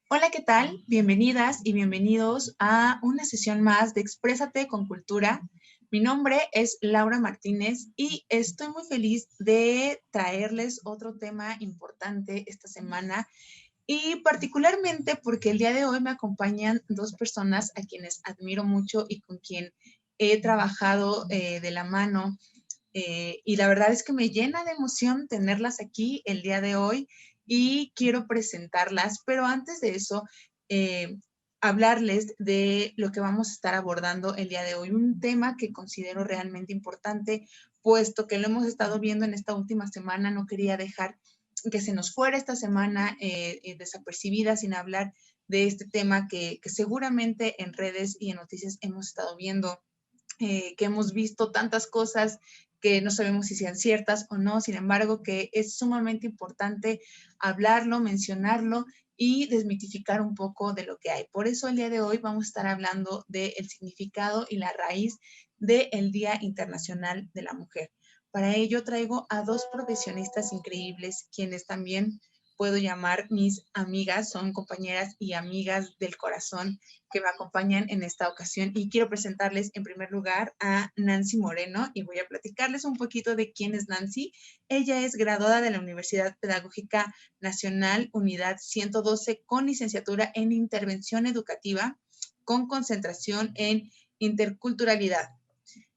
Hola, ¿qué tal? Bienvenidas y bienvenidos a una sesión más de Exprésate con Cultura. Mi nombre es Laura Martínez y estoy muy feliz de traerles otro tema importante esta semana y particularmente porque el día de hoy me acompañan dos personas a quienes admiro mucho y con quien he trabajado de la mano y la verdad es que me llena de emoción tenerlas aquí el día de hoy y quiero presentarlas, pero antes de eso, eh, hablarles de lo que vamos a estar abordando el día de hoy, un tema que considero realmente importante, puesto que lo hemos estado viendo en esta última semana, no quería dejar que se nos fuera esta semana desapercibida sin hablar de este tema que seguramente en redes y en noticias hemos estado viendo, que hemos visto tantas cosas que no sabemos si sean ciertas o no, sin embargo, que es sumamente importante hablarlo, mencionarlo y desmitificar un poco de lo que hay. Por eso el día de hoy vamos a estar hablando del significado y la raíz del Día Internacional de la Mujer. Para ello traigo a dos profesionistas increíbles, quienes también puedo llamar mis amigas, son compañeras y amigas del corazón que me acompañan en esta ocasión. Y quiero presentarles en primer lugar a Nancy Moreno y voy a platicarles un poquito de quién es Nancy. Ella es graduada de la Universidad Pedagógica Nacional Unidad 112 con licenciatura en Intervención Educativa con concentración en interculturalidad.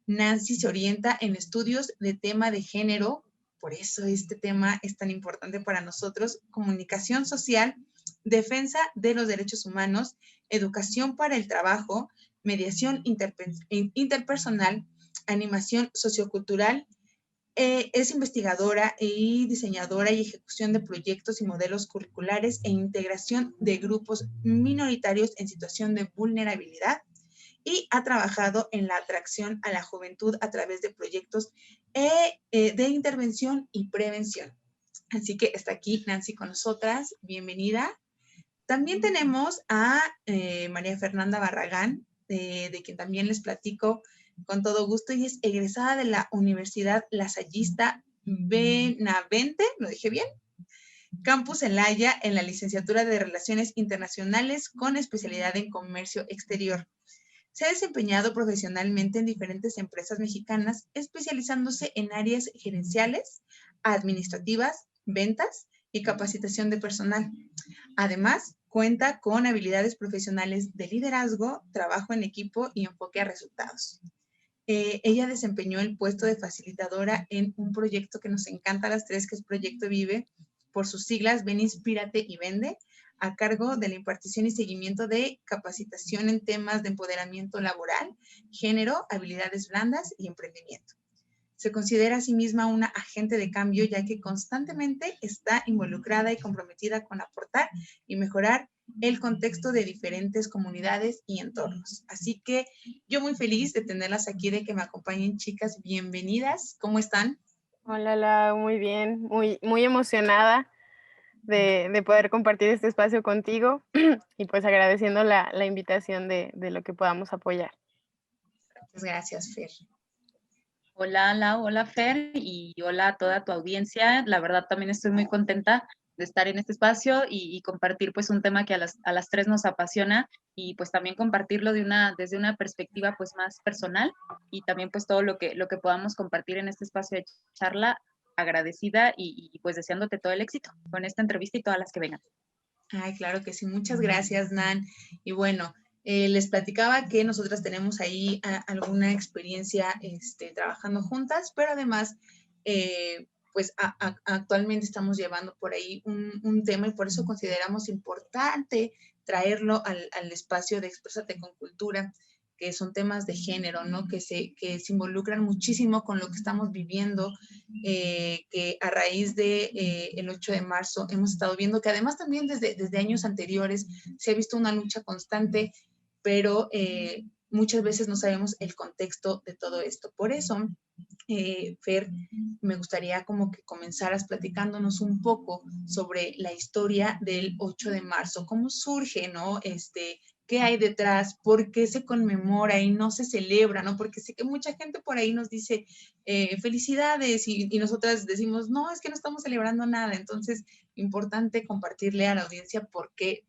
Nancy se orienta en estudios de tema de género, por eso este tema es tan importante para nosotros, comunicación social, defensa de los derechos humanos, educación para el trabajo, mediación interpersonal, animación sociocultural. Es investigadora y diseñadora y ejecución de proyectos y modelos curriculares e integración de grupos minoritarios en situación de vulnerabilidad y ha trabajado en la atracción a la juventud a través de proyectos de intervención y prevención. Así que está aquí Nancy con nosotras, bienvenida. También tenemos a María Fernanda Barragán, de quien también les platico con todo gusto, y es egresada de la Universidad Lasallista Benavente, ¿lo dije bien? Campus en La Haya, en la licenciatura de Relaciones Internacionales con especialidad en Comercio Exterior. Se ha desempeñado profesionalmente en diferentes empresas mexicanas, especializándose en áreas gerenciales, administrativas, ventas y capacitación de personal. Además, cuenta con habilidades profesionales de liderazgo, trabajo en equipo y enfoque a resultados. Ella desempeñó el puesto de facilitadora en un proyecto que nos encanta a las tres, que es Proyecto Vive, por sus siglas Ven, Inspírate y Vende, a cargo de la impartición y seguimiento de capacitación en temas de empoderamiento laboral, género, habilidades blandas y emprendimiento. Se considera a sí misma una agente de cambio, ya que constantemente está involucrada y comprometida con aportar y mejorar el contexto de diferentes comunidades y entornos. Así que yo muy feliz de tenerlas aquí, de que me acompañen, chicas. Bienvenidas. ¿Cómo están? Hola, Lau, muy bien, muy emocionada de poder compartir este espacio contigo y pues agradeciendo la invitación de lo que podamos apoyar. Muchas gracias, Fer. Hola, Lau, hola, Fer, y hola a toda tu audiencia. La verdad también estoy muy contenta de estar en este espacio y compartir pues un tema que a las tres nos apasiona y pues también compartirlo desde una perspectiva pues más personal y también pues todo lo que podamos compartir en este espacio de charla, agradecida y pues deseándote todo el éxito con esta entrevista y todas las que vengan. Ay, claro que sí. Muchas gracias, Nan. Y bueno, les platicaba que nosotras tenemos ahí alguna experiencia trabajando juntas, pero además, pues actualmente estamos llevando por ahí un tema y por eso consideramos importante traerlo al espacio de Exprésate con Cultura, que son temas de género, ¿no? Que se involucran muchísimo con lo que estamos viviendo, que a raíz de el 8 de marzo hemos estado viendo que además también desde años anteriores se ha visto una lucha constante, pero muchas veces no sabemos el contexto de todo esto. Por eso, Fer, me gustaría como que comenzaras platicándonos un poco sobre la historia del 8 de marzo, cómo surge, ¿no? ¿Qué hay detrás? ¿Por qué se conmemora y no se celebra, ¿no? Porque sé que mucha gente por ahí nos dice felicidades y nosotras decimos, no, es que no estamos celebrando nada. Entonces, importante compartirle a la audiencia por qué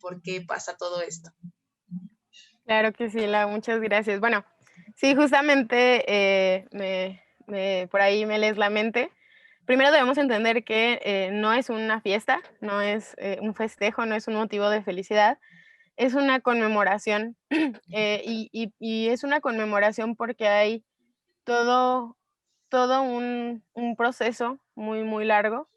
pasa todo esto. Claro que sí, muchas gracias. Bueno, sí, justamente por ahí me lees la mente. Primero debemos entender que no es una fiesta, no es un festejo, no es un motivo de felicidad, es una conmemoración. Y es una conmemoración porque hay todo, todo un proceso muy, muy largo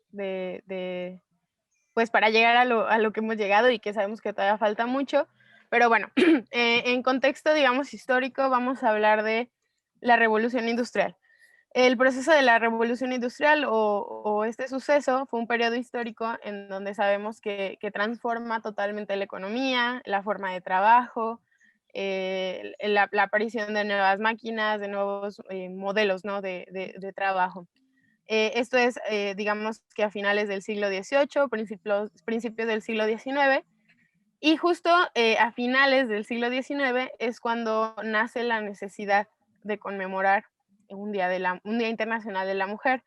pues para llegar a lo que hemos llegado y que sabemos que todavía falta mucho. Pero bueno, en contexto, digamos, histórico, vamos a hablar de la Revolución Industrial. El proceso de la Revolución Industrial o este suceso fue un periodo histórico en donde sabemos que transforma totalmente la economía, la forma de trabajo, la aparición de nuevas máquinas, de nuevos modelos, ¿no? de trabajo. Esto es, digamos que a finales del siglo XVIII, principios del siglo XIX, y justo a finales del siglo XIX es cuando nace la necesidad de conmemorar un Día Internacional de la Mujer.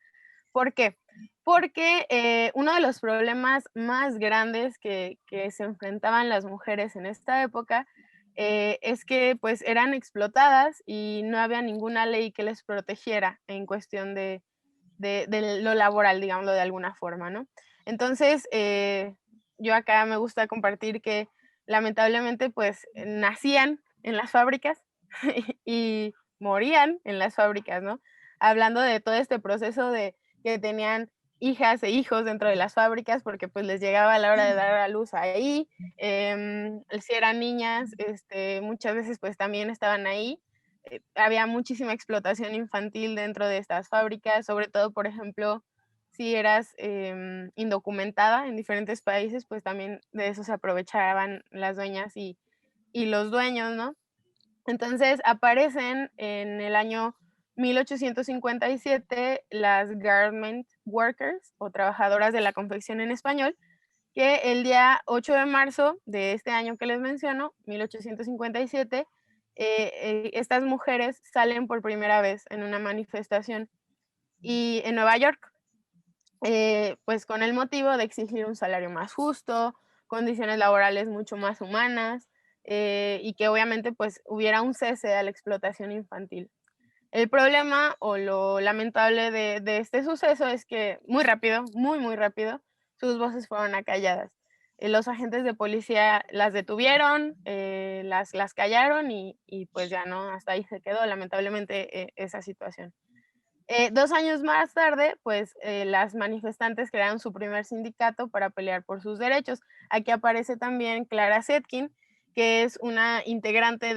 ¿Por qué? Porque uno de los problemas más grandes que se enfrentaban las mujeres en esta época es que pues eran explotadas y no había ninguna ley que les protegiera en cuestión de lo laboral, digámoslo de alguna forma, ¿no? Entonces, yo acá me gusta compartir que lamentablemente pues nacían en las fábricas y morían en las fábricas, ¿no? Hablando de todo este proceso de que tenían hijas e hijos dentro de las fábricas porque pues les llegaba la hora de dar a luz ahí, si eran niñas, muchas veces pues también estaban ahí. Había muchísima explotación infantil dentro de estas fábricas, sobre todo, por ejemplo, si eras indocumentada en diferentes países, pues también de eso se aprovechaban las dueñas y los dueños, ¿no? Entonces aparecen en el año 1857 las garment workers o trabajadoras de la confección en español, que el día 8 de marzo de este año que les menciono, 1857, estas mujeres salen por primera vez en una manifestación y en Nueva York, pues con el motivo de exigir un salario más justo, condiciones laborales mucho más humanas y que obviamente pues hubiera un cese a la explotación infantil. El problema o lo lamentable de este suceso es que muy rápido, muy, muy rápido, sus voces fueron acalladas. Los agentes de policía las detuvieron, las callaron y pues ya no, hasta ahí se quedó lamentablemente esa situación. 2 años más tarde, pues las manifestantes crearon su primer sindicato para pelear por sus derechos. Aquí aparece también Clara Zetkin, que es una integrante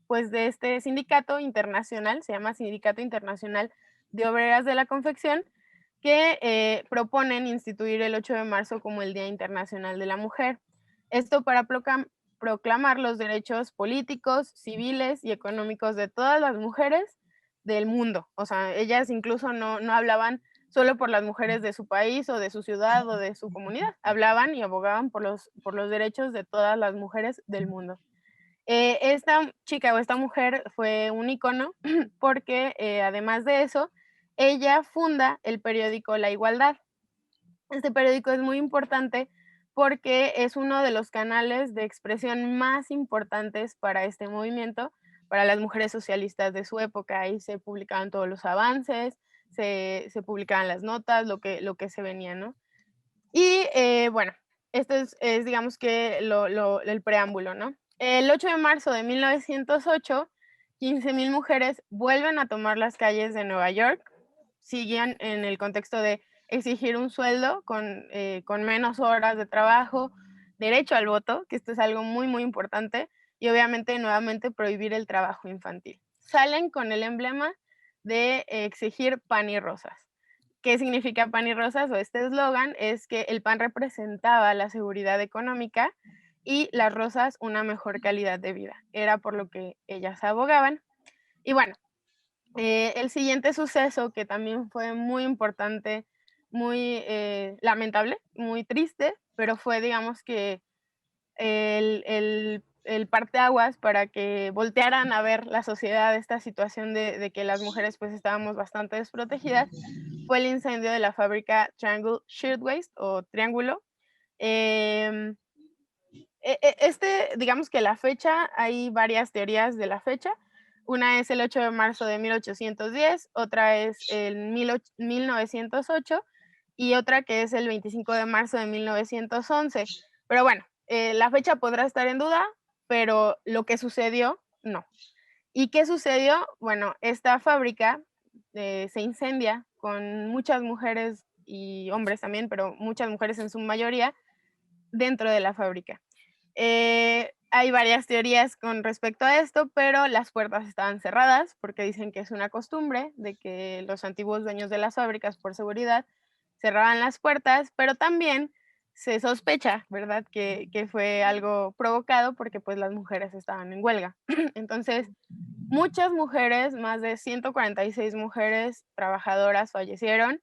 pues de este sindicato internacional, se llama Sindicato Internacional de Obreras de la Confección, que proponen instituir el 8 de marzo como el Día Internacional de la Mujer. Esto para proclamar los derechos políticos, civiles y económicos de todas las mujeres del mundo. O sea, ellas incluso no hablaban solo por las mujeres de su país o de su ciudad o de su comunidad, hablaban y abogaban por los derechos de todas las mujeres del mundo. Esta chica o esta mujer fue un icono porque además de eso, ella funda el periódico La Igualdad. Este periódico es muy importante porque es uno de los canales de expresión más importantes para este movimiento, para las mujeres socialistas de su época. Ahí se publicaban todos los avances, se publicaban las notas, lo que se venía, ¿no? Y bueno, esto es digamos que el preámbulo, ¿no? El 8 de marzo de 1908, 15,000 mujeres vuelven a tomar las calles de Nueva York, siguen en el contexto de exigir un sueldo con menos horas de trabajo, derecho al voto, que esto es algo muy, muy importante, y obviamente nuevamente prohibir el trabajo infantil. Salen con el emblema de exigir pan y rosas. ¿Qué significa pan y rosas? O este eslogan es que el pan representaba la seguridad económica y las rosas una mejor calidad de vida. Era por lo que ellas abogaban. Y bueno, el siguiente suceso que también fue muy importante, muy lamentable, muy triste, pero fue, digamos que, el parteaguas para que voltearan a ver la sociedad esta situación de que las mujeres pues estábamos bastante desprotegidas, fue el incendio de la fábrica Triangle Shirtwaist o Triángulo. Em, digamos que la fecha, hay varias teorías de la fecha. Una es el 8 de marzo de 1810, otra es el 1908 y otra que es el 25 de marzo de 1911. Pero bueno, la fecha podrá estar en duda, pero lo que sucedió, no. ¿Y qué sucedió? Bueno, esta fábrica se incendia con muchas mujeres y hombres también, pero muchas mujeres en su mayoría dentro de la fábrica. Hay varias teorías con respecto a esto, pero las puertas estaban cerradas porque dicen que es una costumbre de que los antiguos dueños de las fábricas, por seguridad, cerraban las puertas, pero también se sospecha, ¿verdad?, que fue algo provocado porque pues las mujeres estaban en huelga. Entonces, muchas mujeres, más de 146 mujeres trabajadoras fallecieron,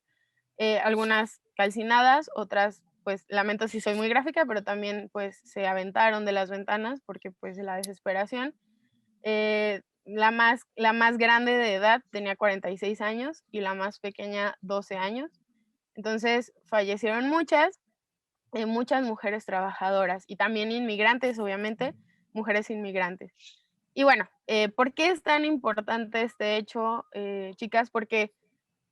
algunas calcinadas, otras, pues, lamento si soy muy gráfica, pero también, pues, se aventaron de las ventanas porque, pues, de la desesperación. La más grande de edad tenía 46 años y la más pequeña 12 años. Entonces, fallecieron muchas mujeres trabajadoras y también inmigrantes, obviamente, mujeres inmigrantes. Y bueno, ¿por qué es tan importante este hecho, chicas? Porque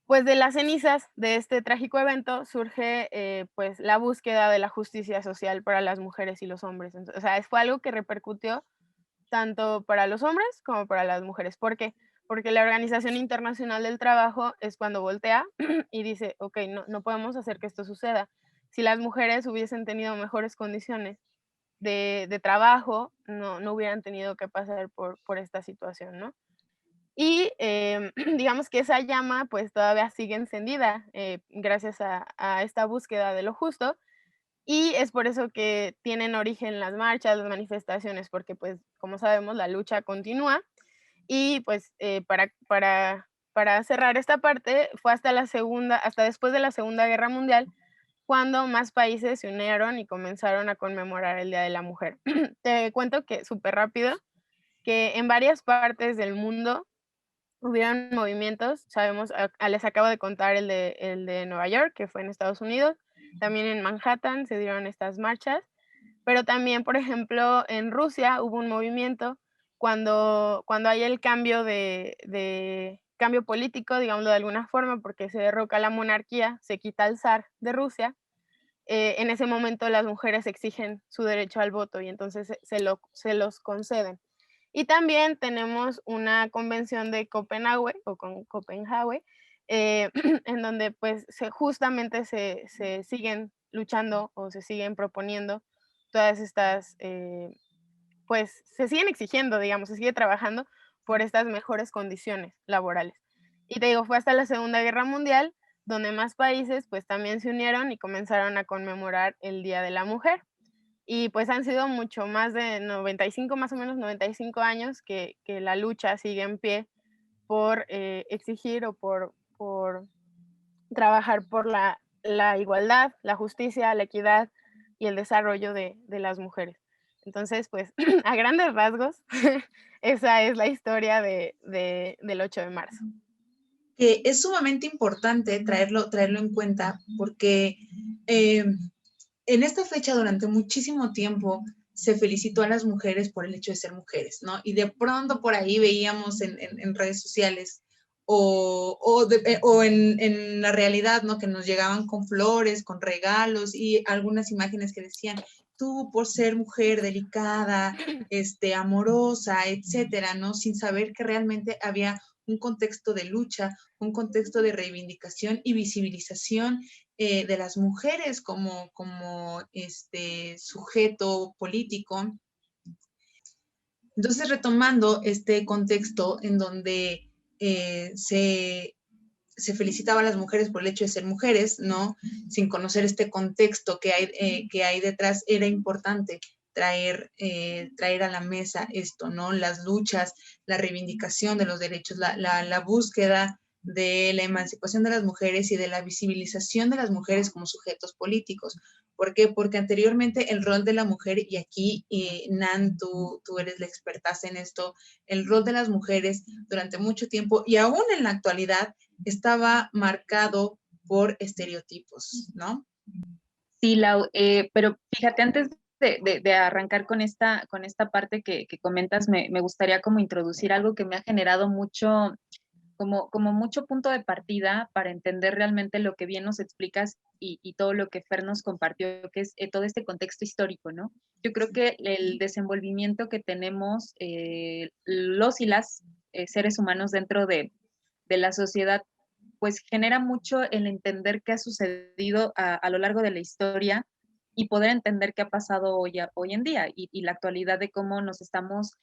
pues de las cenizas de este trágico evento surge, pues, la búsqueda de la justicia social para las mujeres y los hombres. O sea, fue algo que repercutió tanto para los hombres como para las mujeres. ¿Por qué? Porque la Organización Internacional del Trabajo es cuando voltea y dice: "Okey, no podemos hacer que esto suceda". Si las mujeres hubiesen tenido mejores condiciones de trabajo, no hubieran tenido que pasar por esta situación, ¿no? Y, digamos que esa llama, pues, todavía sigue encendida, gracias a esta búsqueda de lo justo, y es por eso que tienen origen las marchas, las manifestaciones, porque, pues, como sabemos, la lucha continúa. Y, pues, para cerrar esta parte, fue hasta después de la Segunda Guerra Mundial, cuando más países se unieron y comenzaron a conmemorar el Día de la Mujer. Te cuento que súper rápido, que en varias partes del mundo hubieron movimientos, sabemos, les acabo de contar el de Nueva York, que fue en Estados Unidos, también en Manhattan se dieron estas marchas, pero también, por ejemplo, en Rusia hubo un movimiento cuando hay el cambio de cambio político, digámoslo de alguna forma, porque se derroca la monarquía, se quita el zar de Rusia, en ese momento las mujeres exigen su derecho al voto y entonces se los conceden. Y también tenemos una convención de Copenhague o con Copenhague, en donde pues justamente se siguen luchando o se siguen proponiendo todas estas, pues se siguen exigiendo, digamos, se sigue trabajando por estas mejores condiciones laborales. Y te digo, fue hasta la Segunda Guerra Mundial donde más países pues también se unieron y comenzaron a conmemorar el Día de la Mujer. Y pues han sido mucho más de 95, más o menos 95 años que la lucha sigue en pie por exigir o por trabajar por la igualdad, la justicia, la equidad y el desarrollo de las mujeres. Entonces, pues, a grandes rasgos, esa es la historia del 8 de marzo. Que es sumamente importante traerlo en cuenta porque en esta fecha durante muchísimo tiempo se felicitó a las mujeres por el hecho de ser mujeres, ¿no? Y de pronto por ahí veíamos en redes sociales o en la realidad, ¿no? Que nos llegaban con flores, con regalos y algunas imágenes que decían, tú por ser mujer delicada, amorosa, etcétera, ¿no? Sin saber que realmente había un contexto de lucha, un contexto de reivindicación y visibilización de las mujeres como sujeto político. Entonces, retomando este contexto en donde se felicitaba a las mujeres por el hecho de ser mujeres, ¿no? Sin conocer este contexto que hay detrás, era importante traer a la mesa esto, ¿no? Las luchas, la reivindicación de los derechos, la búsqueda de la emancipación de las mujeres y de la visibilización de las mujeres como sujetos políticos. ¿Por qué? Porque anteriormente el rol de la mujer, y aquí, Nan, tú eres la expertaza en esto, el rol de las mujeres durante mucho tiempo y aún en la actualidad estaba marcado por estereotipos, ¿no? Sí, Lau, pero fíjate, antes de arrancar con esta parte que comentas, me gustaría como introducir algo que me ha generado mucho, como mucho punto de partida para entender realmente lo que bien nos explicas y todo lo que Fer nos compartió, que es todo este contexto histórico, ¿no? Yo creo que el desenvolvimiento que tenemos los y las seres humanos dentro de la sociedad, pues genera mucho el entender qué ha sucedido a lo largo de la historia y poder entender qué ha pasado hoy en día y la actualidad de cómo nos estamos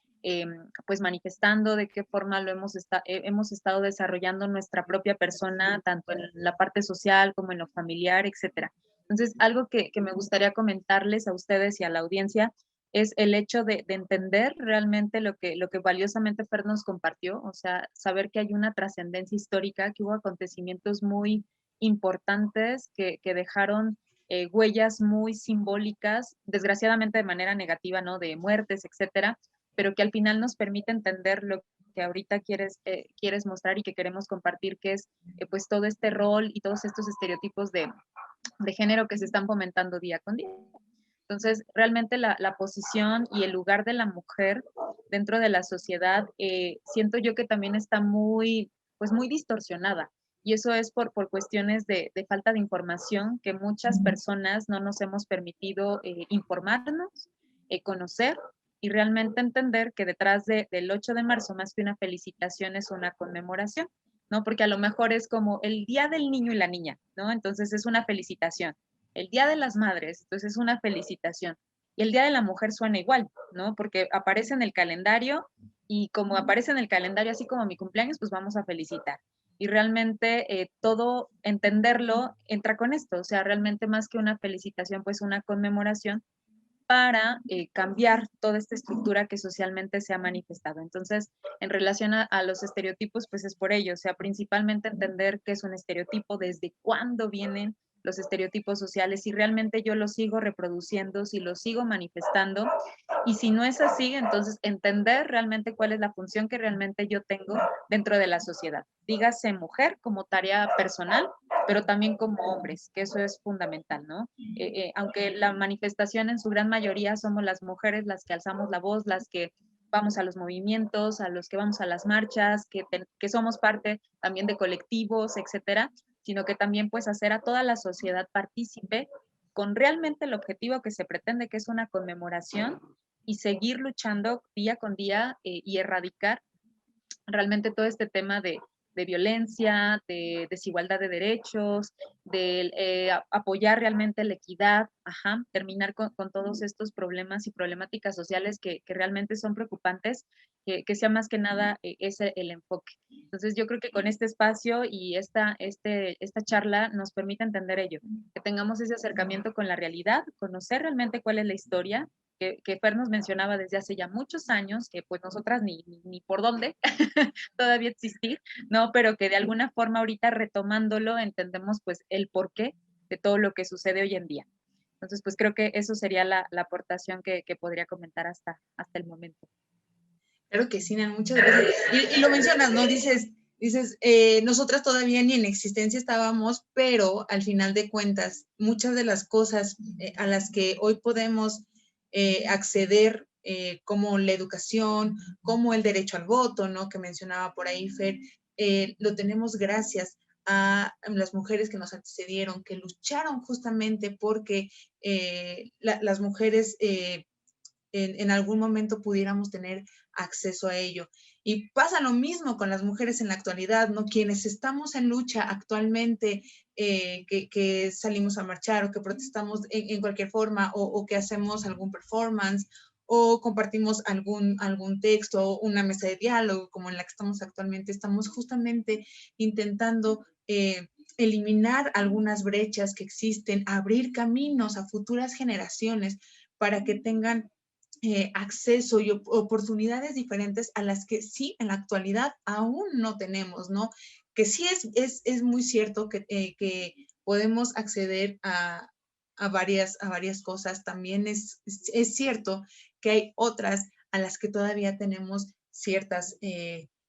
pues manifestando, de qué forma hemos estado desarrollando nuestra propia persona, tanto en la parte social como en lo familiar, etcétera. Entonces, algo que me gustaría comentarles a ustedes y a la audiencia es el hecho de entender realmente lo que valiosamente Fer nos compartió, o sea, saber que hay una trascendencia histórica, que hubo acontecimientos muy importantes que dejaron huellas muy simbólicas, desgraciadamente de manera negativa, ¿no? De muertes, etcétera, pero que al final nos permite entender lo que ahorita quieres mostrar y que queremos compartir, que es pues todo este rol y todos estos estereotipos de género que se están fomentando día con día. Entonces, realmente la posición y el lugar de la mujer dentro de la sociedad, siento yo que también está pues muy distorsionada. Y eso es por cuestiones de falta de información que muchas personas no nos hemos permitido informarnos, conocer y realmente entender que detrás del 8 de marzo, más que una felicitación, es una conmemoración, ¿no? Porque a lo mejor es como el Día del Niño y la Niña, ¿no? Entonces es una felicitación. El Día de las Madres, entonces es una felicitación. Y el Día de la Mujer suena igual, ¿no? Porque aparece en el calendario y como aparece en el calendario, así como mi cumpleaños, pues vamos a felicitar. Y realmente todo entenderlo entra con esto, o sea, realmente más que una felicitación, pues una conmemoración para cambiar toda esta estructura que socialmente se ha manifestado. Entonces, en relación a los estereotipos, pues es por ello, o sea, principalmente entender qué es un estereotipo, desde cuándo vienen los estereotipos sociales, si realmente yo los sigo reproduciendo, si los sigo manifestando, y si no es así, entonces entender realmente cuál es la función que realmente yo tengo dentro de la sociedad. Dígase mujer como tarea personal, pero también como hombres, que eso es fundamental, ¿no? Aunque la manifestación en su gran mayoría somos las mujeres las que alzamos la voz, las que vamos a los movimientos, a los que vamos a las marchas, que somos parte también de colectivos, etcétera, sino que también pues hacer a toda la sociedad partícipe con realmente el objetivo que se pretende, que es una conmemoración y seguir luchando día con día y erradicar realmente todo este tema de violencia, de desigualdad de derechos, de apoyar realmente la equidad, ajá, terminar con todos estos problemas y problemáticas sociales que realmente son preocupantes, que sea más que nada ese el enfoque. Entonces yo creo que con este espacio y esta charla nos permite entender ello, que tengamos ese acercamiento con la realidad, conocer realmente cuál es la historia, que Fer nos mencionaba desde hace ya muchos años, que pues nosotras ni por dónde todavía existir, ¿no? Pero que de alguna forma ahorita retomándolo entendemos pues el porqué de todo lo que sucede hoy en día. Entonces, pues creo que eso sería la aportación que podría comentar hasta el momento. Claro que sí, Nan, muchas gracias. Y lo mencionas, ¿no? Dices, nosotras todavía ni en existencia estábamos, pero al final de cuentas, muchas de las cosas a las que hoy podemos acceder, como la educación, como el derecho al voto, ¿no? Que mencionaba por ahí Fer, lo tenemos gracias a las mujeres que nos antecedieron, que lucharon justamente porque las mujeres en algún momento pudiéramos tener acceso a ello. Y pasa lo mismo con las mujeres en la actualidad, ¿no? Quienes estamos en lucha actualmente, que salimos a marchar o que protestamos en cualquier forma o que hacemos algún performance o compartimos algún texto o una mesa de diálogo como en la que estamos actualmente, estamos justamente intentando eliminar algunas brechas que existen, abrir caminos a futuras generaciones para que tengan acceso y oportunidades diferentes a las que sí en la actualidad aún no tenemos, ¿no? Que sí es muy cierto que podemos acceder a varias cosas, también es cierto que hay otras a las que todavía tenemos ciertas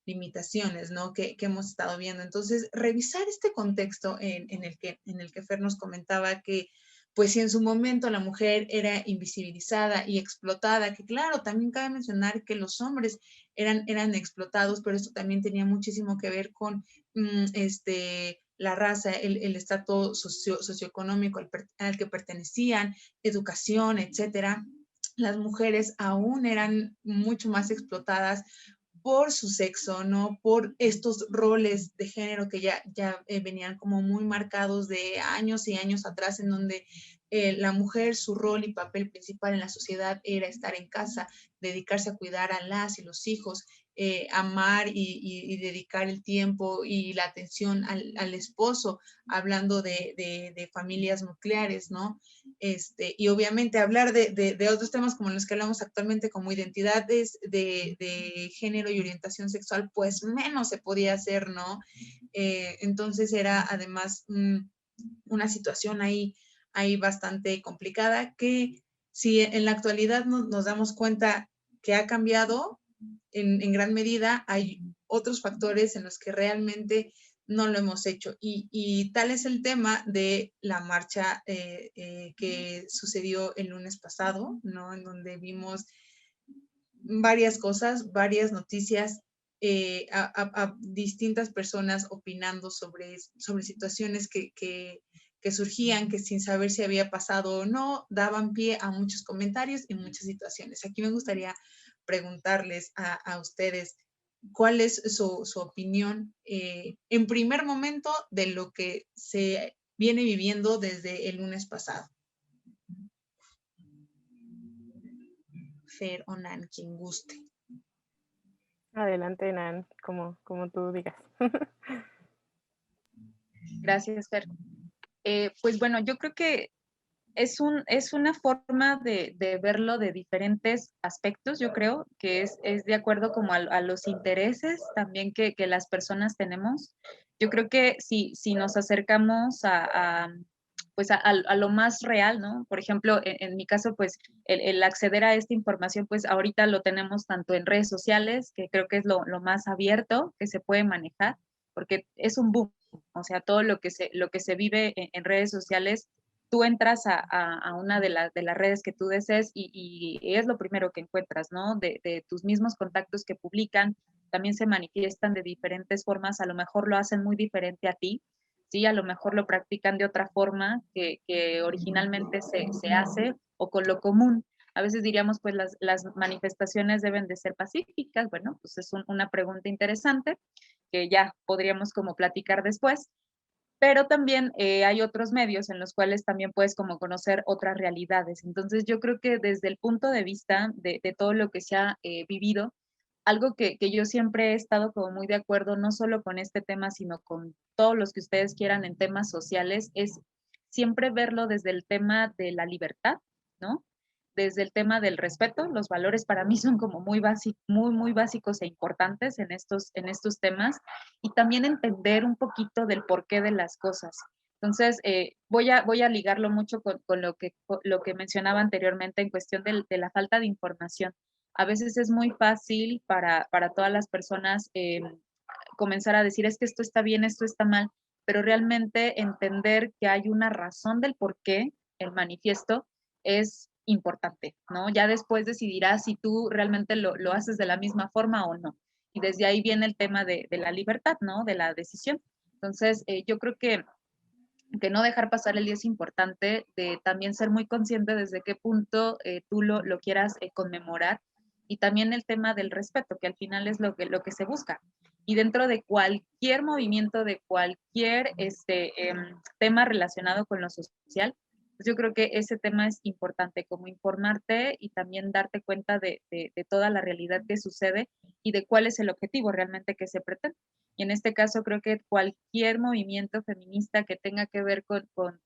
limitaciones, ¿no? Que hemos estado viendo. Entonces, revisar este contexto en el que Fer nos comentaba que, pues si en su momento la mujer era invisibilizada y explotada, que claro, también cabe mencionar que los hombres eran explotados, pero esto también tenía muchísimo que ver con la raza, el estatus socioeconómico al que pertenecían, educación, etcétera. Las mujeres aún eran mucho más explotadas por su sexo, ¿no? Por estos roles de género que ya venían como muy marcados de años y años atrás, en donde la mujer, su rol y papel principal en la sociedad era estar en casa, dedicarse a cuidar a las y los hijos, amar y dedicar el tiempo y la atención al esposo, hablando de familias nucleares, ¿no? Y obviamente hablar de otros temas como los que hablamos actualmente, como identidades de género y orientación sexual, pues menos se podía hacer, ¿no? Entonces era además una situación ahí bastante complicada que si en la actualidad nos damos cuenta que ha cambiado en gran medida, hay otros factores en los que realmente no lo hemos hecho. Y tal es el tema de la marcha que sucedió el lunes pasado, ¿no? En donde vimos varias cosas, varias noticias, a distintas personas opinando sobre situaciones que surgían, que sin saber si había pasado o no, daban pie a muchos comentarios y muchas situaciones. Aquí me gustaría preguntarles a ustedes cuál es su opinión en primer momento de lo que se viene viviendo desde el lunes pasado. Fer o Nan, quien guste. Adelante, Nan, como tú digas. Gracias, Fer. Pues bueno, yo creo que es una forma de verlo de diferentes aspectos, yo creo, que es de acuerdo como a los intereses también que las personas tenemos. Yo creo que si nos acercamos pues a lo más real, ¿no? Por ejemplo, en mi caso, pues el acceder a esta información, pues ahorita lo tenemos tanto en redes sociales, que creo que es lo más abierto que se puede manejar, porque es un boom, o sea, todo lo que se vive en redes sociales, tú entras a una de las redes que tú desees y es lo primero que encuentras, ¿no? De tus mismos contactos que publican, también se manifiestan de diferentes formas, a lo mejor lo hacen muy diferente a ti, ¿sí? A lo mejor lo practican de otra forma que originalmente se hace o con lo común. A veces diríamos, pues las manifestaciones deben de ser pacíficas. Bueno, pues es una pregunta interesante que ya podríamos como platicar después. Pero también hay otros medios en los cuales también puedes como conocer otras realidades. Entonces yo creo que desde el punto de vista de todo lo que se ha vivido, algo que yo siempre he estado como muy de acuerdo, no solo con este tema, sino con todos los que ustedes quieran en temas sociales, es siempre verlo desde el tema de la libertad, ¿no? Desde el tema del respeto, los valores para mí son como muy básicos e importantes en estos temas, y también entender un poquito del porqué de las cosas. Entonces, voy a ligarlo mucho con lo que mencionaba anteriormente en cuestión de la falta de información. A veces es muy fácil para todas las personas comenzar a decir, es que esto está bien, esto está mal, pero realmente entender que hay una razón del por qué el manifiesto es importante, ¿no? Ya después decidirás si tú realmente lo haces de la misma forma o no. Y desde ahí viene el tema de la libertad, ¿no? De la decisión. Entonces, yo creo que no dejar pasar el día es importante, de también ser muy consciente desde qué punto tú lo quieras conmemorar, y también el tema del respeto, que al final es lo que se busca. Y dentro de cualquier movimiento, de cualquier tema relacionado con lo social, pues yo creo que ese tema es importante, como informarte y también darte cuenta de toda la realidad que sucede y de cuál es el objetivo realmente que se pretende. Y en este caso creo que cualquier movimiento feminista que tenga que ver con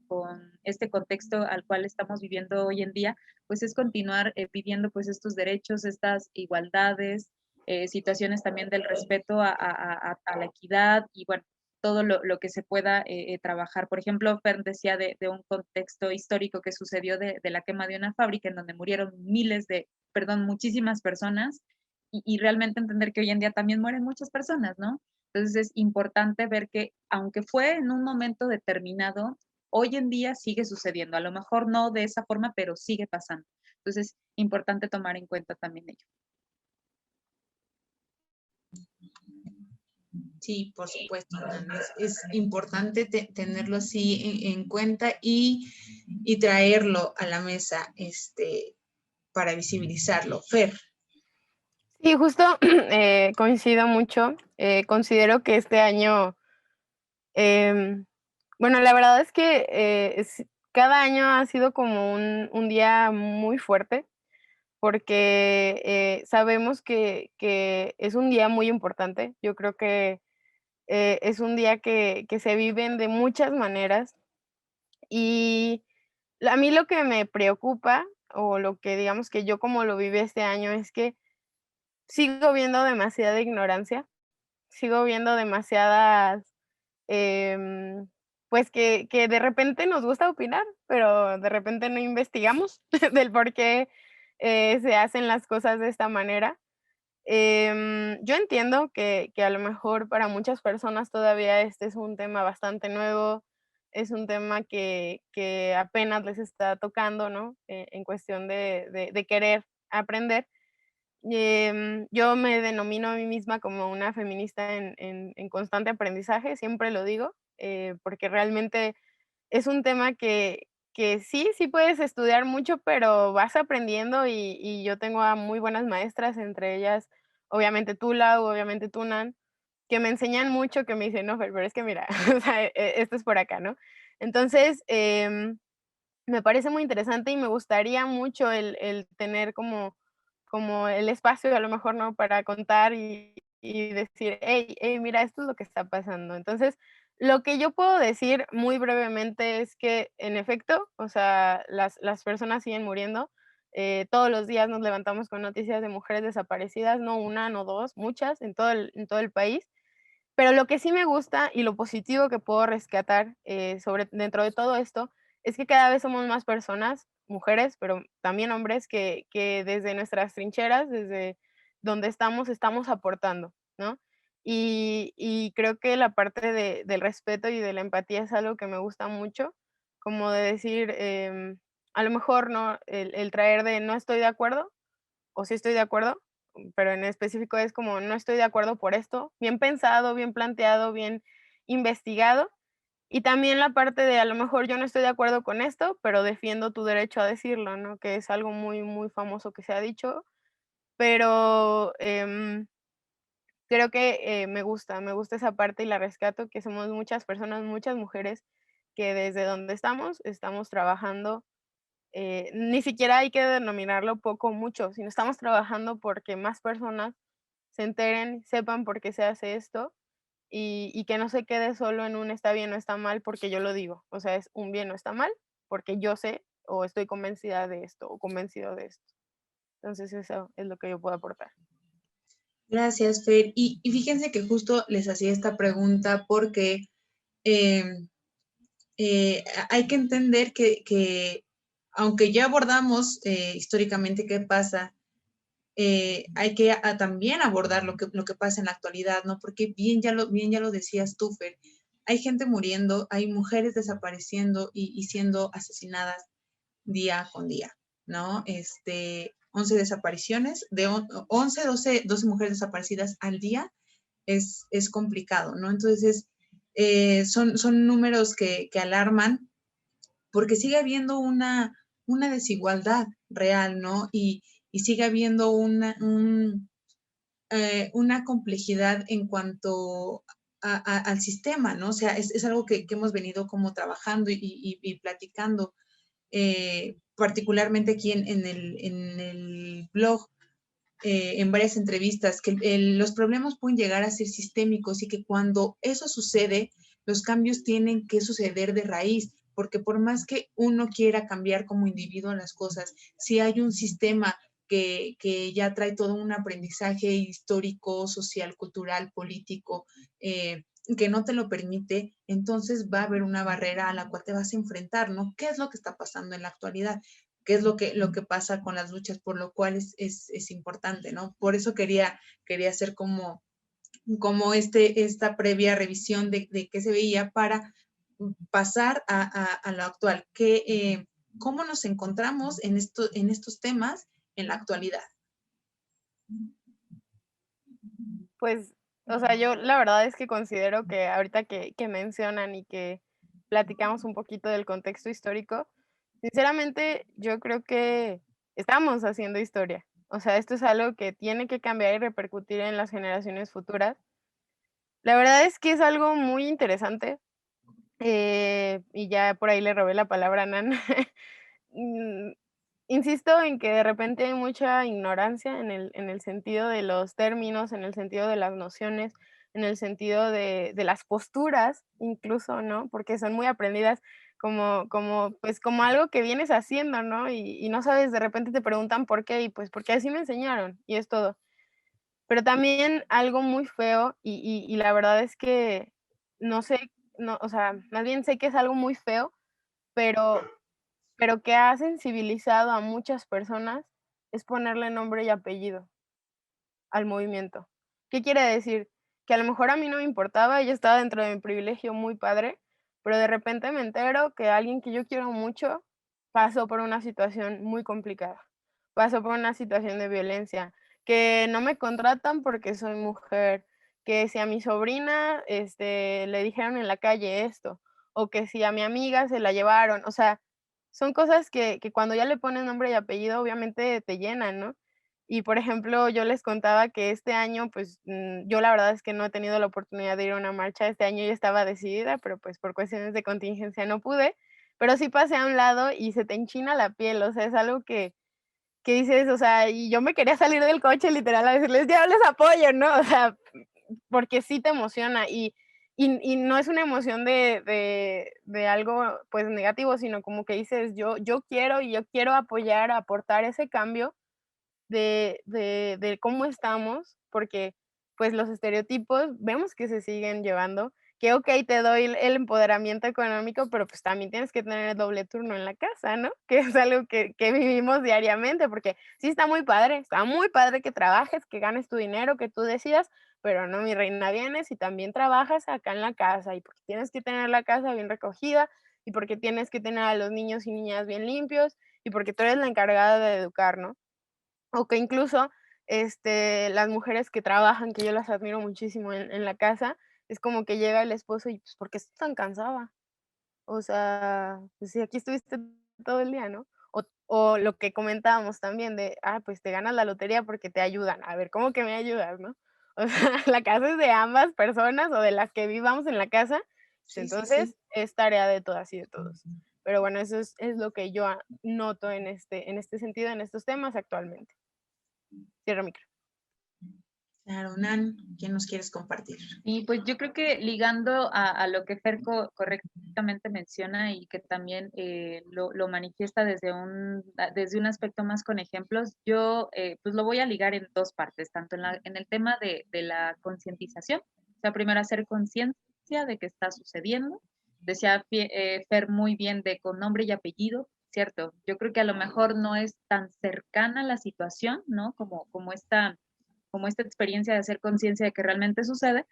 este contexto al cual estamos viviendo hoy en día, pues es continuar pidiendo pues estos derechos, estas igualdades, situaciones también del respeto a la equidad y bueno, todo lo que se pueda trabajar. Por ejemplo, Fern decía de un contexto histórico que sucedió de la quema de una fábrica en donde murieron muchísimas personas, y realmente entender que hoy en día también mueren muchas personas, ¿no? Entonces es importante ver que aunque fue en un momento determinado, hoy en día sigue sucediendo. A lo mejor no de esa forma, pero sigue pasando. Entonces, importante tomar en cuenta también ello. Sí, por supuesto, Nan, es importante tenerlo así en cuenta y traerlo a la mesa para visibilizarlo. Fer. Sí, justo coincido mucho. Considero que este año, bueno, la verdad es que cada año ha sido como un día muy fuerte, porque sabemos que es un día muy importante. Yo creo que es un día que se viven de muchas maneras y a mí lo que me preocupa, o lo que digamos que yo como lo viví este año, es que sigo viendo demasiada ignorancia, sigo viendo demasiadas, pues, que de repente nos gusta opinar, pero de repente no investigamos del por qué, se hacen las cosas de esta manera. Yo entiendo que a lo mejor para muchas personas todavía este es un tema bastante nuevo, es un tema que apenas les está tocando, ¿no? En cuestión de querer aprender. Yo me denomino a mí misma como una feminista en constante aprendizaje, siempre lo digo, porque realmente es un tema que sí puedes estudiar mucho, pero vas aprendiendo y yo tengo a muy buenas maestras, entre ellas, obviamente tú, Lau, obviamente tú, Nan, que me enseñan mucho, que me dicen: "No, Fer, pero es que mira, o sea, esto es por acá", ¿no? Entonces, me parece muy interesante y me gustaría mucho el tener como el espacio, a lo mejor, ¿no?, para contar y decir: "Hey, mira, esto es lo que está pasando". Entonces, lo que yo puedo decir muy brevemente es que, en efecto, o sea, las personas siguen muriendo. Todos los días nos levantamos con noticias de mujeres desaparecidas, no una, no 2, muchas en todo el país. Pero lo que sí me gusta y lo positivo que puedo rescatar, sobre dentro de todo esto, es que cada vez somos más personas, mujeres, pero también hombres, que desde nuestras trincheras, desde donde estamos aportando, ¿no? Y creo que la parte del respeto y de la empatía es algo que me gusta mucho, como de decir, a lo mejor, ¿no? El traer de no estoy de acuerdo, o sí estoy de acuerdo, pero en específico es como no estoy de acuerdo por esto, bien pensado, bien planteado, bien investigado. Y también la parte de a lo mejor yo no estoy de acuerdo con esto, pero defiendo tu derecho a decirlo, ¿no? Que es algo muy, muy famoso que se ha dicho, pero creo que me gusta esa parte y la rescato, que somos muchas personas, muchas mujeres que desde donde estamos trabajando, ni siquiera hay que denominarlo poco o mucho, sino estamos trabajando porque más personas se enteren, sepan por qué se hace esto y que no se quede solo en un está bien o está mal porque yo lo digo. O sea, es un bien o está mal porque yo sé o estoy convencida de esto o convencido de esto. Entonces eso es lo que yo puedo aportar. Gracias, Fer. Y fíjense que justo les hacía esta pregunta porque eh, hay que entender que aunque ya abordamos históricamente qué pasa, hay que también abordar lo que pasa en la actualidad, ¿no? Porque bien ya lo decías tú, Fer, hay gente muriendo, hay mujeres desapareciendo y siendo asesinadas día con día, ¿no? 11 desapariciones, de 11, 12 mujeres desaparecidas al día es complicado, ¿no? Entonces, son números que alarman porque sigue habiendo una desigualdad real, ¿no? Y sigue habiendo una complejidad en cuanto al sistema, ¿no? O sea, es algo que hemos venido como trabajando y platicando, particularmente aquí en el blog, en varias entrevistas, que los problemas pueden llegar a ser sistémicos y que cuando eso sucede, los cambios tienen que suceder de raíz, porque por más que uno quiera cambiar como individuo las cosas, si hay un sistema que ya trae todo un aprendizaje histórico, social, cultural, político, que no te lo permite, entonces va a haber una barrera a la cual te vas a enfrentar, ¿no? ¿Qué es lo que está pasando en la actualidad? qué es lo que pasa con las luchas, por lo cual es importante, ¿no? Por eso quería hacer como esta previa revisión de qué se veía para pasar a lo actual, cómo nos encontramos en estos temas en la actualidad. Pues, o sea, yo la verdad es que considero que ahorita que mencionan y que platicamos un poquito del contexto histórico, sinceramente, yo creo que estamos haciendo historia. O sea, esto es algo que tiene que cambiar y repercutir en las generaciones futuras. La verdad es que es algo muy interesante, y ya por ahí le robé la palabra a Nan. Mm, insisto en que de repente hay mucha ignorancia en el sentido de los términos, en el sentido de las nociones, en el sentido de las posturas, incluso, ¿no? Porque son muy aprendidas pues, como algo que vienes haciendo, ¿no? Y no sabes, de repente te preguntan por qué, y pues, porque así me enseñaron, y es todo. Pero también algo muy feo, y la verdad es que no sé, no, o sea, más bien sé que es algo muy feo, pero que ha sensibilizado a muchas personas, es ponerle nombre y apellido al movimiento. ¿Qué quiere decir? Que a lo mejor a mí no me importaba, yo estaba dentro de mi privilegio muy padre, pero de repente me entero que alguien que yo quiero mucho pasó por una situación muy complicada, pasó por una situación de violencia, que no me contratan porque soy mujer, que si a mi sobrina, le dijeron en la calle esto, o que si a mi amiga se la llevaron, o sea, son cosas que cuando ya le pones nombre y apellido, obviamente te llenan, ¿no? Y, por ejemplo, yo les contaba que este año, pues, yo la verdad es que no he tenido la oportunidad de ir a una marcha. Este año yo estaba decidida, pero, pues, por cuestiones de contingencia no pude, pero sí pasé a un lado y se te enchina la piel, o sea, es algo que dices, o sea, y yo me quería salir del coche literal a decirles: "Ya les apoyo", ¿no? O sea, porque sí te emociona y no es una emoción de algo, pues, negativo, sino como que dices: "Yo quiero y yo quiero apoyar, aportar ese cambio de cómo estamos", porque, pues, los estereotipos vemos que se siguen llevando, que okey, te doy el empoderamiento económico, pero, pues, también tienes que tener el doble turno en la casa, ¿no? Que es algo que vivimos diariamente, porque sí está muy padre que trabajes, que ganes tu dinero, que tú decidas, pero no, mi reina, vienes y también trabajas acá en la casa, y porque tienes que tener la casa bien recogida, y porque tienes que tener a los niños y niñas bien limpios, y porque tú eres la encargada de educar, ¿no? O que incluso, las mujeres que trabajan, que yo las admiro muchísimo en la casa, es como que llega el esposo y, pues, ¿por qué estás tan cansada? O sea, pues, si aquí estuviste todo el día, ¿no? O lo que comentábamos también de, pues, te ganas la lotería porque te ayudan. A ver, ¿cómo que me ayudas, no? O sea, la casa es de ambas personas o de las que vivamos en la casa, pues, Sí, sí, sí. entonces es tarea de todas y de todos. Pero bueno, eso es lo que yo noto en este sentido, en estos temas actualmente. Cierro micro. Claro, Nan, ¿qué nos quieres compartir? Y pues yo creo que ligando a lo que Fer correctamente menciona y que también lo manifiesta desde un aspecto más con ejemplos, yo pues lo voy a ligar en dos partes, tanto en el tema de la concientización, o sea, primero hacer conciencia de que está sucediendo, decía Fer muy bien de con nombre y apellido, ¿cierto? Yo creo que a lo mejor no es tan cercana la situación, ¿no? Como esta experiencia de hacer conciencia de que realmente sucede,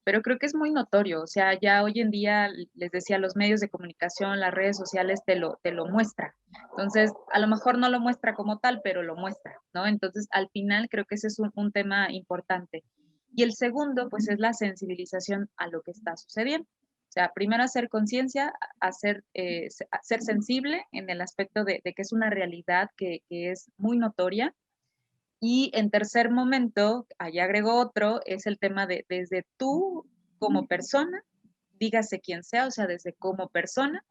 pero creo que es muy notorio, o sea, ya hoy en día, les decía, los medios de comunicación, las redes sociales te lo muestra. Entonces, a lo mejor no lo muestra como tal, pero lo muestra, ¿no? Entonces, al final creo que ese es un tema importante. Y el segundo, pues, es la sensibilización a lo que está sucediendo. O sea, primero hacer conciencia, ser sensible en el aspecto de que es una realidad que es muy notoria, y en tercer momento, allá agrego otro, es el tema de desde tú como persona, dígase quien sea, o sea, desde como persona,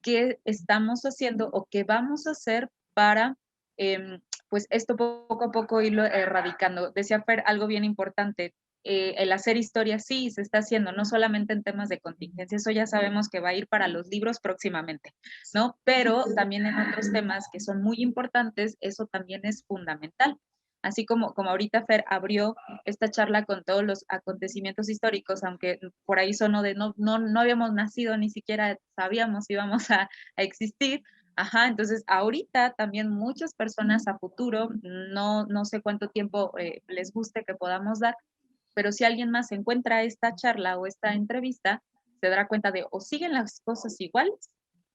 qué estamos haciendo o qué vamos a hacer para, pues, esto poco a poco irlo erradicando. Decía Fer algo bien importante, el hacer historia sí se está haciendo, no solamente en temas de contingencia, eso ya sabemos que va a ir para los libros próximamente, ¿no? Pero también en otros temas que son muy importantes, eso también es fundamental. Así como ahorita Fer abrió esta charla con todos los acontecimientos históricos, aunque por ahí sonó de no habíamos nacido, ni siquiera sabíamos si íbamos a existir, Ajá, entonces ahorita también muchas personas a futuro, no sé cuánto tiempo les guste que podamos dar, pero si alguien más encuentra esta charla o esta entrevista, se dará cuenta de o siguen las cosas iguales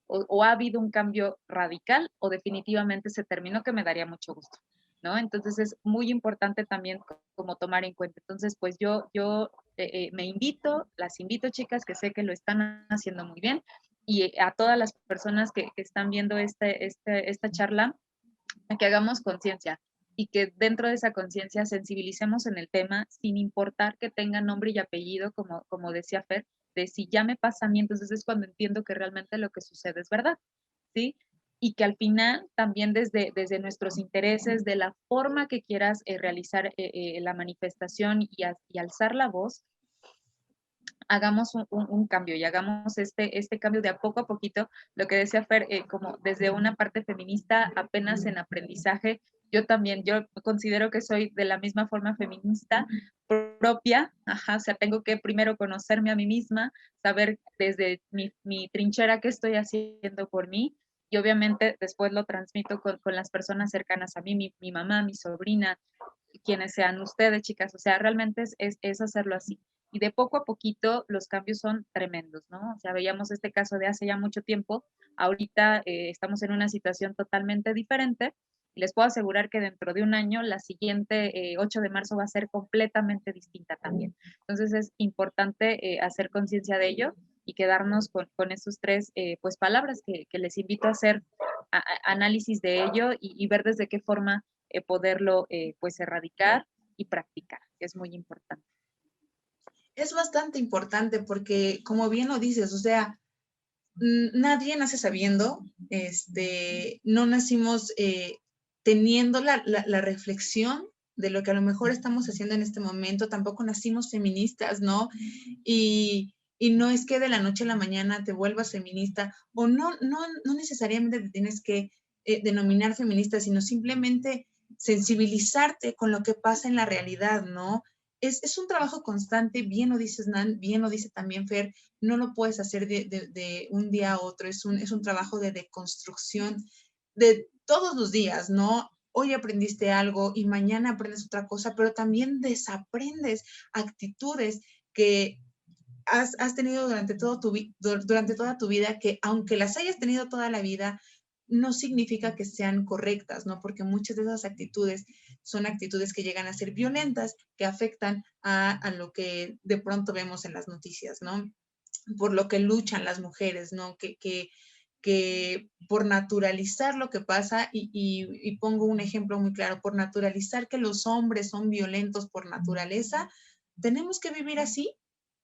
o ha habido un cambio radical o definitivamente se terminó, que me daría mucho gusto, ¿no? Entonces es muy importante también como tomar en cuenta. Entonces, pues yo me invito, las invito, chicas, que sé que lo están haciendo muy bien, y a todas las personas que están viendo esta charla, a que hagamos conciencia y que dentro de esa conciencia sensibilicemos en el tema sin importar que tenga nombre y apellido, como decía Fer, de si ya me pasa a mí, entonces es cuando entiendo que realmente lo que sucede es verdad, ¿sí? Y que al final también desde nuestros intereses, de la forma que quieras realizar la manifestación y alzar la voz, hagamos un cambio y hagamos este cambio de a poquito, lo que decía Fer, como desde una parte feminista apenas en aprendizaje, yo considero que soy de la misma forma feminista propia, ajá, o sea, tengo que primero conocerme a mí misma, saber desde mi trinchera qué estoy haciendo por mí, y obviamente después lo transmito con las personas cercanas a mí, mi mamá, mi sobrina, quienes sean ustedes, chicas, o sea, realmente es hacerlo así. Y de poco a poquito los cambios son tremendos, ¿no? O sea, veíamos este caso de hace ya mucho tiempo, ahorita estamos en una situación totalmente diferente y les puedo asegurar que dentro de un año, la siguiente 8 de marzo va a ser completamente distinta también. Entonces es importante hacer conciencia de ello y quedarnos con esos tres pues palabras que les invito a hacer análisis de ello y ver desde qué forma poderlo pues erradicar y practicar, que es muy importante. Es bastante importante porque, como bien lo dices, o sea, nadie nace sabiendo, no nacimos teniendo la reflexión de lo que a lo mejor estamos haciendo en este momento, tampoco nacimos feministas, ¿no? Y no es que de la noche a la mañana te vuelvas feminista, o no necesariamente te tienes que denominar feminista, sino simplemente sensibilizarte con lo que pasa en la realidad, ¿no? Es un trabajo constante, bien lo dices, Nan, bien lo dice también Fer, no lo puedes hacer de un día a otro, es un trabajo de deconstrucción de todos los días, ¿no? Hoy aprendiste algo y mañana aprendes otra cosa, pero también desaprendes actitudes que has tenido durante toda tu vida, que aunque las hayas tenido toda la vida, no significa que sean correctas, ¿no? Porque muchas de esas actitudes son actitudes que llegan a ser violentas, que afectan a lo que de pronto vemos en las noticias, ¿no? Por lo que luchan las mujeres, ¿no? Que por naturalizar lo que pasa, y pongo un ejemplo muy claro, por naturalizar que los hombres son violentos por naturaleza, ¿tenemos que vivir así?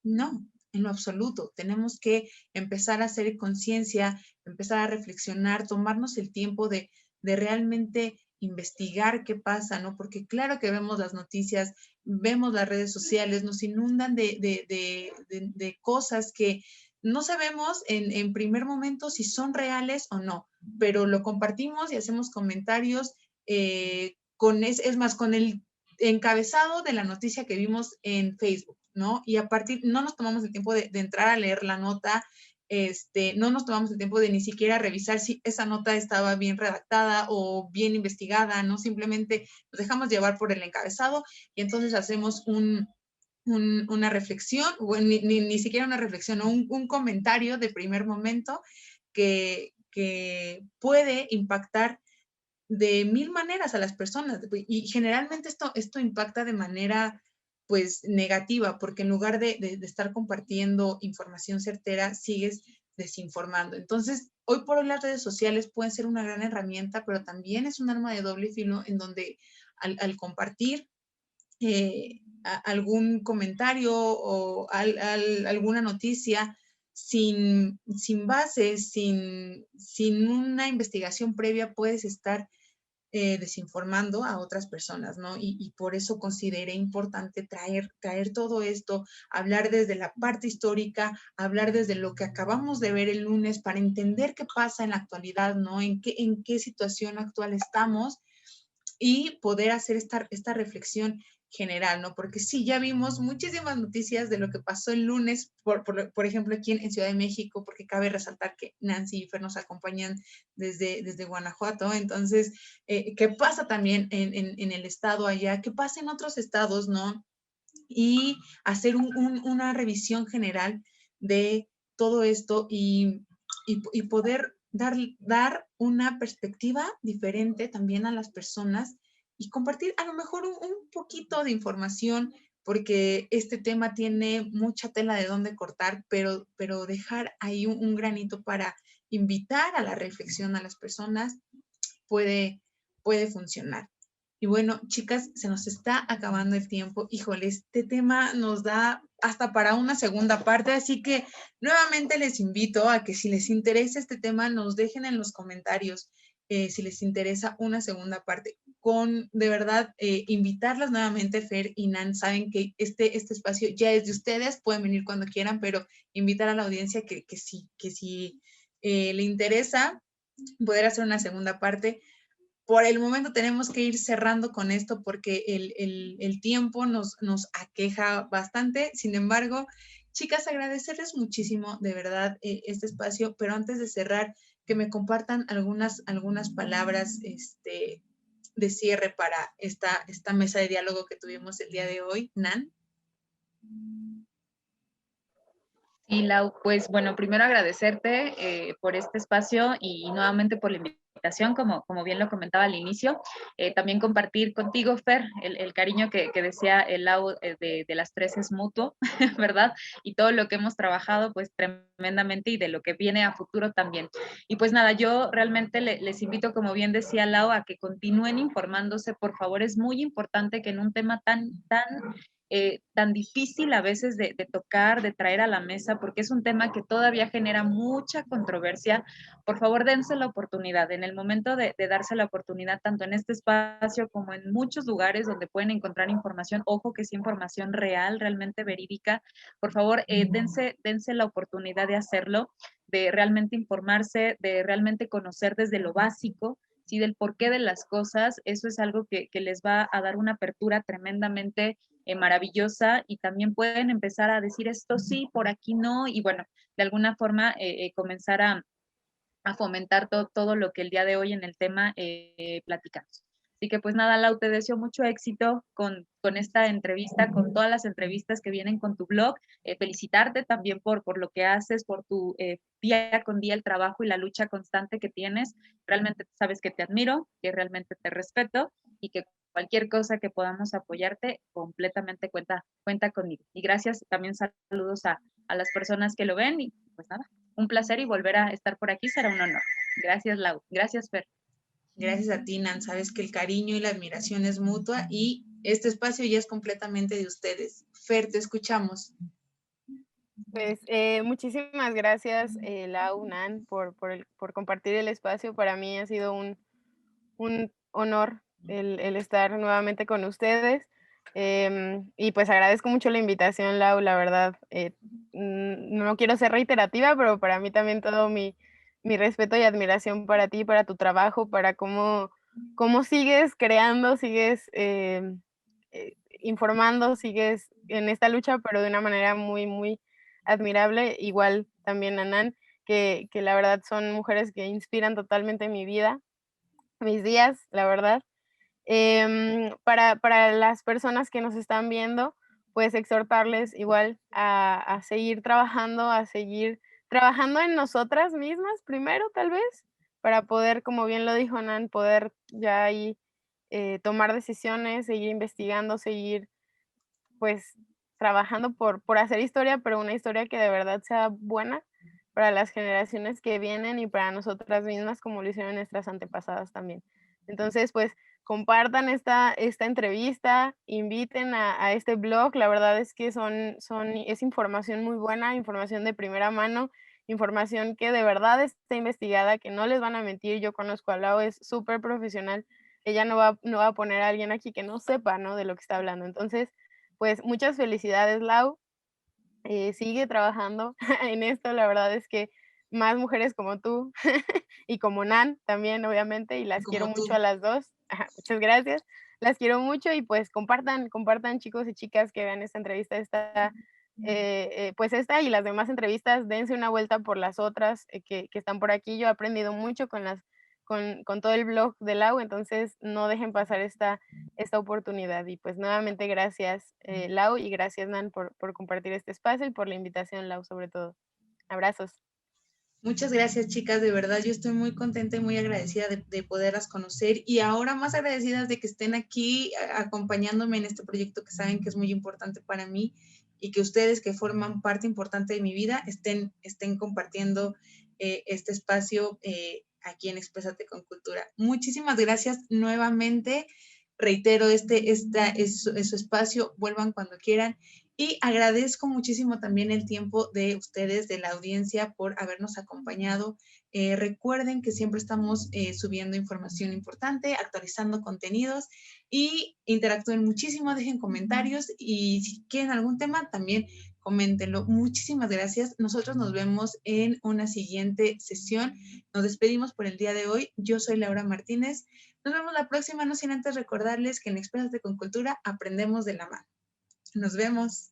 No, en lo absoluto. Tenemos que empezar a hacer conciencia, empezar a reflexionar, tomarnos el tiempo de realmente investigar qué pasa, ¿no? Porque claro que vemos las noticias, vemos las redes sociales, nos inundan de cosas que no sabemos en primer momento si son reales o no, pero lo compartimos y hacemos comentarios es más, con el encabezado de la noticia que vimos en Facebook, ¿no? Y a partir, no nos tomamos el tiempo de entrar a leer la nota, no nos tomamos el tiempo de ni siquiera revisar si esa nota estaba bien redactada o bien investigada, ¿no? Simplemente nos dejamos llevar por el encabezado y entonces hacemos una reflexión, o ni siquiera una reflexión, o un comentario de primer momento que puede impactar de mil maneras a las personas. Y generalmente esto impacta de manera pues negativa, porque en lugar de estar compartiendo información certera, sigues desinformando. Entonces, hoy por hoy las redes sociales pueden ser una gran herramienta, pero también es un arma de doble filo en donde al compartir algún comentario o alguna noticia sin base, sin una investigación previa, puedes estar desinformando a otras personas, ¿no? Y por eso consideré importante traer todo esto, hablar desde la parte histórica, hablar desde lo que acabamos de ver el lunes para entender qué pasa en la actualidad, ¿no? En qué situación actual estamos y poder hacer esta reflexión general, ¿no? Porque sí, ya vimos muchísimas noticias de lo que pasó el lunes, por ejemplo, aquí en Ciudad de México, porque cabe resaltar que Nancy y Fer nos acompañan desde Guanajuato. Entonces, ¿qué pasa también en el estado allá? ¿Qué pasa en otros estados, no? Y hacer una revisión general de todo esto y poder dar una perspectiva diferente también a las personas y compartir a lo mejor un poquito de información, porque este tema tiene mucha tela de dónde cortar, pero dejar ahí un granito para invitar a la reflexión a las personas puede, puede funcionar. Y bueno, chicas, se nos está acabando el tiempo. Híjole, este tema nos da hasta para una segunda parte, así que nuevamente les invito a que si les interesa este tema, nos dejen en los comentarios si les interesa una segunda parte. De verdad, invitarlas nuevamente, Fer y Nan, saben que este espacio ya es de ustedes, pueden venir cuando quieran, pero invitar a la audiencia que si le interesa poder hacer una segunda parte. Por el momento tenemos que ir cerrando con esto porque el tiempo nos aqueja bastante. Sin embargo, chicas, agradecerles muchísimo, de verdad, este espacio, pero antes de cerrar, que me compartan algunas palabras de cierre para esta mesa de diálogo que tuvimos el día de hoy. Nan. Sí, Lau, pues bueno, primero agradecerte por este espacio y nuevamente por la invitación, como bien lo comentaba al inicio. También compartir contigo, Fer, el cariño que decía el Lau de las tres es mutuo, ¿verdad? Y todo lo que hemos trabajado, pues tremendamente y de lo que viene a futuro también. Y pues nada, yo realmente les invito, como bien decía Lau, a que continúen informándose. Por favor, es muy importante que en un tema tan difícil a veces de tocar, de traer a la mesa, porque es un tema que todavía genera mucha controversia. Por favor, dense la oportunidad. En el momento de darse la oportunidad, tanto en este espacio como en muchos lugares donde pueden encontrar información, ojo que es información real, realmente verídica, por favor, dense la oportunidad de hacerlo, de realmente informarse, de realmente conocer desde lo básico, ¿sí? Del porqué de las cosas. Eso es algo que les va a dar una apertura tremendamente maravillosa, y también pueden empezar a decir esto sí, por aquí no, y bueno, de alguna forma comenzar a fomentar todo lo que el día de hoy en el tema platicamos. Así que pues nada, Lau, te deseo mucho éxito con esta entrevista, con todas las entrevistas que vienen con tu blog. Felicitarte también por lo que haces, por tu día con día el trabajo y la lucha constante que tienes. Realmente sabes que te admiro, que realmente te respeto y que cualquier cosa que podamos apoyarte, completamente cuenta conmigo. Y gracias, también saludos a las personas que lo ven y pues nada, un placer y volver a estar por aquí será un honor. Gracias, Lau. Gracias, Fer. Gracias a ti, Nan. Sabes que el cariño y la admiración es mutua y este espacio ya es completamente de ustedes. Fer, te escuchamos. Pues muchísimas gracias, Lau, Nan, por compartir el espacio. Para mí ha sido un honor el estar nuevamente con ustedes. Y pues agradezco mucho la invitación, Lau, la verdad. No quiero ser reiterativa, pero para mí también todo mi respeto y admiración para ti, para tu trabajo, para cómo sigues creando, sigues informando, sigues en esta lucha, pero de una manera muy, muy admirable. Igual también a Nan, que la verdad son mujeres que inspiran totalmente mi vida, mis días, la verdad. Para las personas que nos están viendo, pues exhortarles igual a seguir trabajando, a seguir trabajando en nosotras mismas primero, tal vez, para poder, como bien lo dijo Nan, poder ya ahí tomar decisiones, seguir investigando, seguir pues trabajando por hacer historia, pero una historia que de verdad sea buena para las generaciones que vienen y para nosotras mismas, como lo hicieron nuestras antepasadas también. Entonces, pues compartan esta entrevista, inviten a este blog, la verdad es que es información muy buena, información de primera mano, información que de verdad está investigada, que no les van a mentir. Yo conozco a Lau, es súper profesional, ella no va a poner a alguien aquí que no sepa, ¿no?, de lo que está hablando. Entonces, pues muchas felicidades, Lau. Sigue trabajando en esto. La verdad es que más mujeres como tú y como Nan también, obviamente, y las quiero Como mucho tú. a las dos. Muchas gracias. las quiero mucho y pues compartan chicos y chicas que vean esta entrevista, pues esta y las demás entrevistas, dense una vuelta por las otras que están por aquí. Yo he aprendido mucho con todo el blog de Lau, entonces no dejen pasar esta oportunidad. Y pues nuevamente gracias Lau y gracias Nan por compartir este espacio y por la invitación, Lau, sobre todo. Abrazos. Muchas gracias, chicas, de verdad yo estoy muy contenta y muy agradecida de poderlas conocer y ahora más agradecidas de que estén aquí acompañándome en este proyecto que saben que es muy importante para mí y que ustedes que forman parte importante de mi vida estén compartiendo este espacio aquí en Exprésate con Cultura. Muchísimas gracias nuevamente. Reitero, este es su espacio, vuelvan cuando quieran. Y agradezco muchísimo también el tiempo de ustedes, de la audiencia, por habernos acompañado. Recuerden que siempre estamos subiendo información importante, actualizando contenidos y interactúen muchísimo, dejen comentarios y si quieren algún tema también coméntenlo. Muchísimas gracias. Nosotros nos vemos en una siguiente sesión. Nos despedimos por el día de hoy. Yo soy Laura Martínez. Nos vemos la próxima, no sin antes recordarles que en Exprésate con Cultura aprendemos de la mano. Nos vemos.